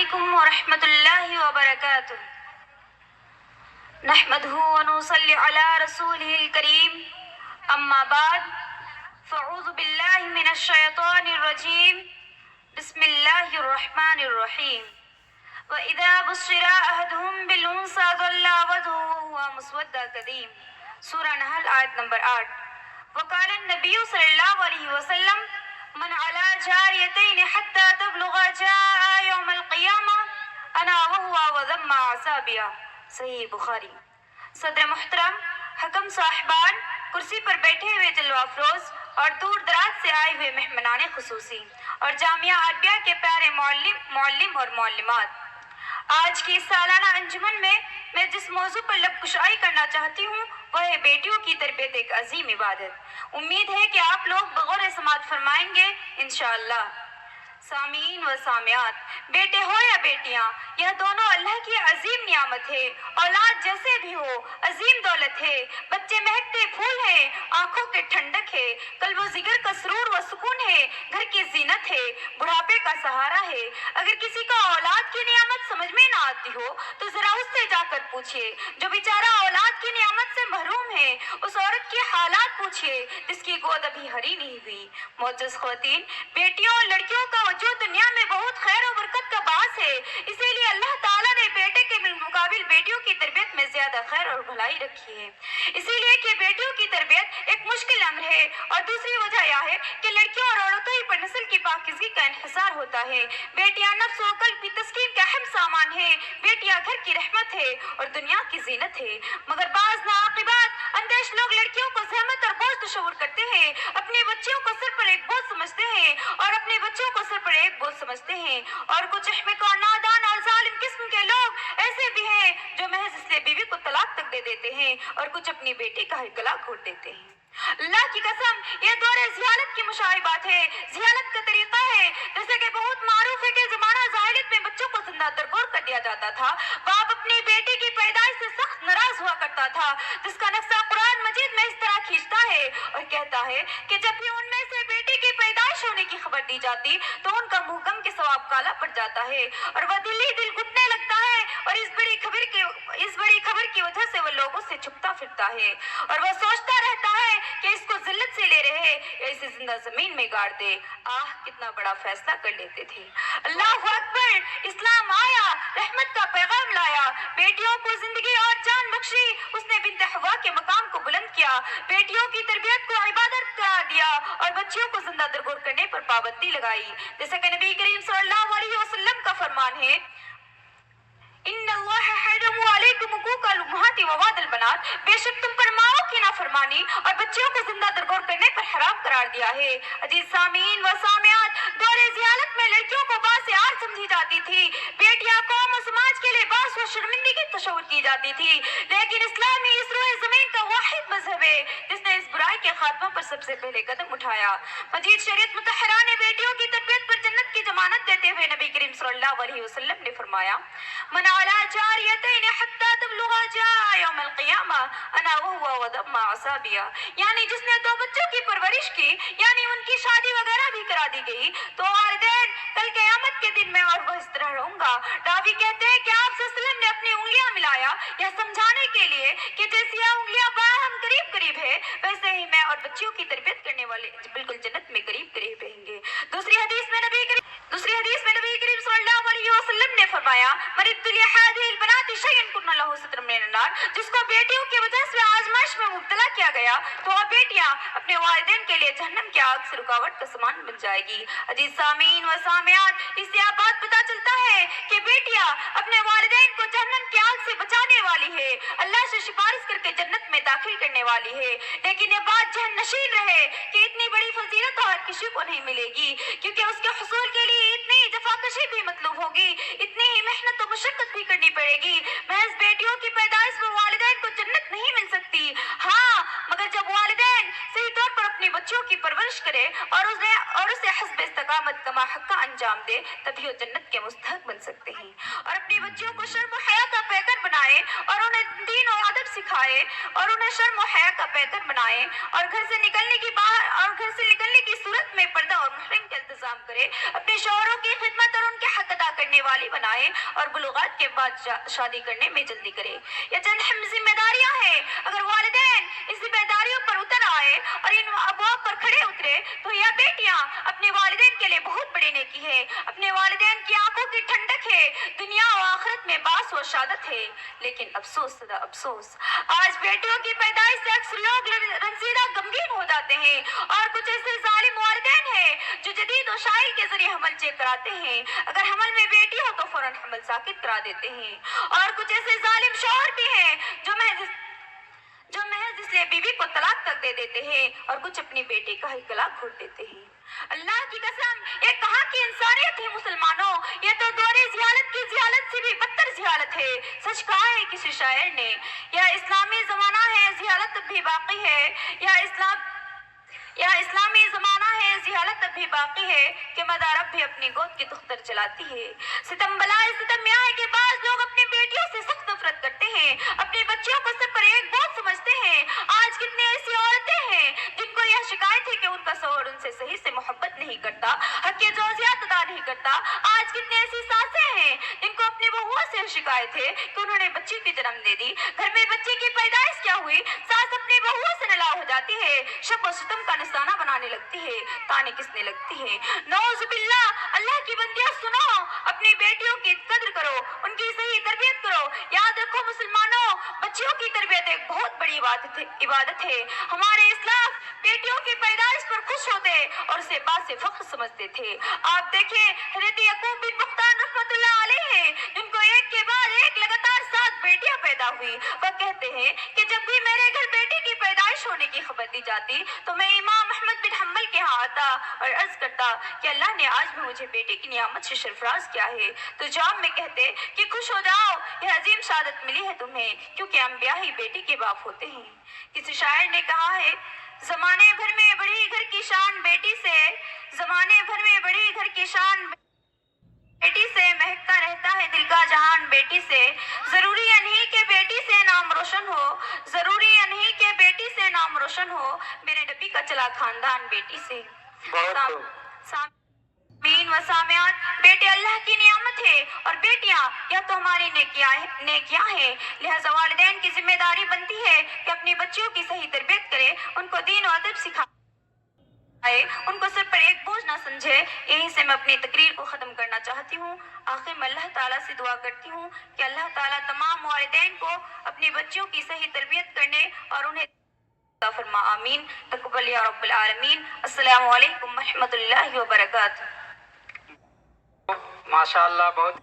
علیکم ورحمۃ اللہ وبرکاتہ نحمده ونصلی علی رسوله الکریم اما بعد فاعوذ باللہ من الشیطان الرجیم بسم اللہ الرحمن الرحیم وَإِذَا بُشِّرَ أَحَدُهُم بِالْأُنثَىٰ ظَلَّ وَجْهُهُ وَهُوَ مُسْوَدٌّ كَظِيمٌ سورہ نحل آیت نمبر 8۔ وقال النبی صلی اللہ علیہ وسلم من علا جاریتین حتی تبلغ جاء یوم القیامہ انا وہو وضم عصابیہ، صحیح بخاری۔ صدر محترم، حکم صاحبان، کرسی پر بیٹھے ہوئے جلوہ افروز اور دور دراز سے آئے ہوئے مہمانان خصوصی اور جامعہ عربیہ کے پیارے معلم اور معلمات، آج کی اس سالانہ انجمن میں جس موضوع پر لب کشائی کرنا چاہتی ہوں وہ ہے بیٹیوں کی تربیت، ایک عظیم عبادت۔ امید ہے کہ آپ لوگ بغور سماعت فرمائیں گے انشاءاللہ۔ سامعین و سامعات، بیٹے ہو یا بیٹیاں، یہ دونوں اللہ کی عظیم نعمت ہے۔ اولاد جیسے بھی ہو عظیم دولت ہے۔ بچے مہکتے پھول ہیں، آنکھوں کے ٹھنڈک ہے، قلب و جگر کا سرور و سکون ہے، گھر کی زینت ہے، بڑھاپے کا سہارا ہے۔ اگر کسی کو اولاد کی نعمت سمجھ میں نہ آتی ہو تو ذرا اس سے جا کر پوچھئے جو بیچارہ اولاد کی نعمت سے محروم ہے، اس عورت کی حالات پوچھئے جس کی گود ابھی ہری نہیں ہوئی۔ معزز خواتین، بیٹیوں اور لڑکیوں کا وجود دنیا میں بہت خیر و برکت کا باعث ہے، اسی لیے اللہ تعالیٰ نے بیٹے کے بالمقابل بیٹیوں کی تربیت میں زیادہ خیر اور بھلائی رکھی ہے، اسی لیے کہ بیٹیوں کی تربیت ایک مشکل امر ہے، اور دوسری وجہ یہ ہے کہ لڑکیوں اور عورتوں ہی پر نسل کی پاکیزگی کا انحصار ہوتا ہے۔ بیٹیاں نفس و قلب کی تسکین کا اہم سامان ہے، بیٹیاں گھر کی رحمت ہے اور دنیا کی زینت ہے، مگر بعض ناعاقبات اندیش لوگ لڑکیوں کو زحمت اور بوجھ تصور کرتے ہیں، اپنے بچیوں کو سر پر ایک بوجھ سمجھتے ہیں اور کچھ احمق اور نادان اور ظالم قسم کے لوگ ایسے بھی ہیں جو محض اس لیے بیوی کو طلاق تک دے دیتے ہیں اور کچھ اپنی بیٹی کا ہی گلا گھونٹ دیتے ہیں۔ اللہ کی قسم، یہ دور ذہالت کی مشابہت ہے۔ ذہالت کا طریقہ ہے جیسے کہ بہت معروف ہے کہ زمانہ جاہلیت میں بچوں کو زندہ درگور کر دیا جاتا تھا۔ باپ اپنی بیٹی کی پیدائش سے سخت ناراض ہوا کرتا تھا، جس کا نقشہ قرآن مجید میں اس طرح کھینچتا ہے اور کہتا ہے کہ جب بھی ان میں سے بیٹی کی پیدائش ہونے کی خبر دی جاتی تو ان کا منہ غم کے ثواب کالا پڑ جاتا ہے اور وہ دل گھٹنے لگتا ہے، اور اس بڑی خبر کی وجہ سے وہ لوگوں سے چھپتا پھرتا ہے اور وہ سوچتا رہتا ہے کہ اس کو ذلت سے لے رہے یا اسے زندہ زمین میں گاڑ دے۔ آہ، کتنا بڑا فیصلہ کر لیتے تھے۔ اللہ اکبر! اسلام آیا، رحمت کا پیغام لایا، بیٹیوں کو زندگی اور جان بخشی، اس نے بنت حوا کے مقام کو بلند کیا، بیٹیوں کی تربیت کو عبادت قرار دیا اور بچیوں کو زندہ درگور کرنے پر پابندی لگائی، جیسا کہ نبی کریم صلی اللہ علیہ وسلم کا فرمان ہے، ان اللہ حرم علیکم حقوق الامہات ووعد البنات، بے شک تم پر ماؤں کی نافرمانی اور بچیوں کو زندہ درگور کرنے پر حرام قرار دیا ہے۔ عزیز سامعین و سامعات، دور ذہالت میں لڑکیوں کو باعث سمجھی جاتی تھی، بیٹیاں قوم و سماج کے لیے باعث و شرمندگی تصور کی جاتی تھی، لیکن اسلام ہی اس روئے زمین کا واحد مذہب ہے جس نے اس برائی کے خاتمہ پر سب سے پہلے قدم اٹھایا۔ مجید شریعت مطہرہ نے بیٹیوں کی تربیت پر جنت کی ضمانت دیتے ہوئے نبی کریم صلی اللہ علیہ وسلم نے فرمایا، من علی جاریتین حتی تبلغ جاء یوم القیامہ انا وہو وضم عصابیہ، یعنی جس نے دو بچوں کی پرورش کی، یعنی ان کی شادی وغیرہ بھی کرا دی گئی، تو والدین کل قیامت کے دن میں اور وہ اس طرح رہوں گا۔ راوی کہتے ہیں کہ آپ صلی اللہ علیہ وسلم نے اپنی انگلیاں ملایا یہ سمجھانے کے لیے کہ جیسی یہ انگلیاں باہم قریب قریب ہے ویسے ہی میں اور بچیوں کی تربیت کرنے والے بالکل جنت میں قریب قریب رہیں گے۔ دوسری حدیث میں نبی کریم صلی اللہ علیہ وسلم نے فرمایا، من ابتلی هذه البنات شيئا كن له ستر من النار، جس کو بیٹیوں کی وجہ سے آزمائش میں مبتلا کیا گیا تو وہ بیٹیاں اپنے والدین کے لیے جہنم کی آگ سے رکاوٹ کا سامان بن جائے گی۔ عزیز سامعین و سامعات، اس سے آپ بات پتہ چلتا ہے کہ بیٹیاں اپنے والدین کو جہنم کی آگ سے بچانے والی ہے، اللہ سے سفارش کر کے جنت میں داخل کرنے والی ہے، لیکن یہ بات ذہن نشین رہے کہ اتنی بڑی فضیلت ہر کسی کو نہیں ملے گی، کیونکہ اس کے حصول کے لیے اتنی جفاکشی بھی مطلوب ہوگی، اتنی ہی محنت و مشقت بھی کرنی پڑے گی۔ محض بیٹیوں کی پیدائش میں والدین کو جنت نہیں مل سکتی، ہاں مگر جب والدین صحیح طور پر اپنی بچیوں کی پرورش کرے اور اسے حسب استقامت کما حق کا انجام دے تبھی وہ جنت کے مستحق بن سکتے ہیں، اور اپنی بچیوں کو شرم و حیا کا پیکر بنائے اور انہیں دین و ادب سکھائے اور انہیں شرم و حیا کا پیکر بنائے اور گھر سے نکلنے کی صورت میں پردہ اور محرم کا التزام کرے، اپنے شوہروں کی خدمت اور ان کے حق ادا کرنے والی بنائے اور بلوغات کے بعد شادی کرنے میں جلدی کرے۔ یہ چند اہم ذمہ داریاں ہیں، اگر والدین اس ذمہ داریوں پر اتر آئے اور ان ابواب پر کھڑے اترے تو یہ بیٹیاں اپنے والدین کے لیے بہت بڑی نیکی ہے، اپنے والدین کی آنکھوں کی ٹھنڈک ہے، دنیا و آخرت میں باعث و شہادت ہے۔ لیکن افسوس صدا افسوس، آج بیٹیوں کی پیدائش سے اکثر لوگ رنجیدہ غمگین ہو جاتے ہیں، اور کچھ ایسے ظالم والدین ہیں جو جدید وسائل کے ذریعے حمل چیک کراتے ہیں، اگر حمل میں بیٹی ہو تو فوراً حمل ساقط کرا دیتے ہیں، اور کچھ ایسے ظالم شوہر بھی ہیں جو محض اس لیے بیوی کو طلاق تک دے دیتے ہیں اور کچھ اپنی بیٹی کا ہی گلا گھونٹ دیتے ہیں۔ اللہ کی قسم، یہ کہاں کی انسانیت ہے مسلمانوں، یہ تو دور جہالت کی جہالت سے بھی بدتر جہالت ہے۔ سچ کہا ہے کسی شاعر نے، یہ اسلامی زمانہ ہے جہالت اب بھی باقی ہے، یا اسلامی زمانہ ہے جہالت اب بھی باقی ہے کہ مدار اب بھی اپنی گود کی دختر چلاتی ہے۔ ستم بلائے ستم یہ ہے کہ بعض لوگ اپنی بیٹیوں سے سخت نفرت کرتے ہیں، اپنی بچیوں کو سب پر ایک بوجھ سمجھتے ہیں۔ آج کتنی ایسی عورتیں ہیں جن کو یہ شکایت ہے کہ ان کا شوہر ان سے صحیح سے محبت نہیں کرتا، حق زوجیات ادا نہیں کرتا۔ آج کتنی ایسی ساسیں ہیں جن کو اپنی بہوؤں سے شکایت ہے کہ انہوں نے بچی کی جنم دے دی، گھر میں بچے کی پیدائش کیا ہوئی، ساس اپنی بہوؤں سے نالاں ہو جاتی ہے، شب و ستم کا نشانہ بنانے لگتی ہے، تانے کسنے لگتی ہے۔ نعوذ باللہ، اللہ کی بندیاں سنو، اپنی بیٹیوں کی قدر کرو، ان کی صحیح تربیت کرو۔ یاد رکھو مسلمانوں، بچیوں کی تربیت ایک بہت بڑی عبادت ہے۔ ہمارے اسلاف بیٹیوں کی پیدائش پر خوش ہوتے اور اسے باعث فخر سمجھتے تھے۔ آپ دیکھیں حضرت یعقوب بن بختان رحمۃ اللہ علیہ، جن کو ایک کے بعد ایک لگاتار 7 بیٹیاں پیدا ہوئی، وہ کہتے ہیں کہ جب بھی میرے گھر بیٹی کی پیدائش ہونے کی خبر دی جاتی تو میں امام احمد بن حنبل کے ہاں آتا اور عرض کرتا کہ اللہ نے آج بھی مجھے بیٹے کی نعمت سے سرفراز کیا ہے، تو جواب میں کہتے کہ خوش ہو جاؤ، یہ عظیم شہادت ملی ہے تمہیں، کیونکہ انبیاء ہی بیٹی کے باپ ہوتے ہیں۔ کسی شاعر نے کہا ہے، زمانے بھر میں بڑی گھر کی شان بیٹی سے، زمانے بھر میں بڑی گھر کی شان بیٹی سے، مہکتا رہتا ہے دل کا جہان بیٹی سے، ضروری یہ نہیں کہ بیٹی سے نام روشن ہو، ضروری یہ نہیں کہ بیٹی سے نام روشن ہو، میرے نبی کا چلا خاندان بیٹی سے۔ سامعین و سامعات، بیٹے اللہ کی نعمت ہے اور بیٹیاں یا تو ہماری نیکیاں ہیں، لہذا والدین کی ذمہ داری بنتی ہے کہ اپنی بچیوں کی صحیح تربیت کرے، ان کو دین و ادب سکھائے، ان کو سر پر ایک بوجھ نہ سمجھے۔ یہیں سے میں اپنی تقریر کو ختم کرنا چاہتی ہوں۔ آخر میں اللہ تعالیٰ سے دعا کرتی ہوں کہ اللہ تعالیٰ تمام والدین کو اپنی بچیوں کی صحیح تربیت کرنے اور انہیں عطا فرما، آمین۔ تقبل یا رب العالمین۔ السلام علیکم ورحمۃ اللہ وبرکاتہ۔ ماشاء اللہ، بہت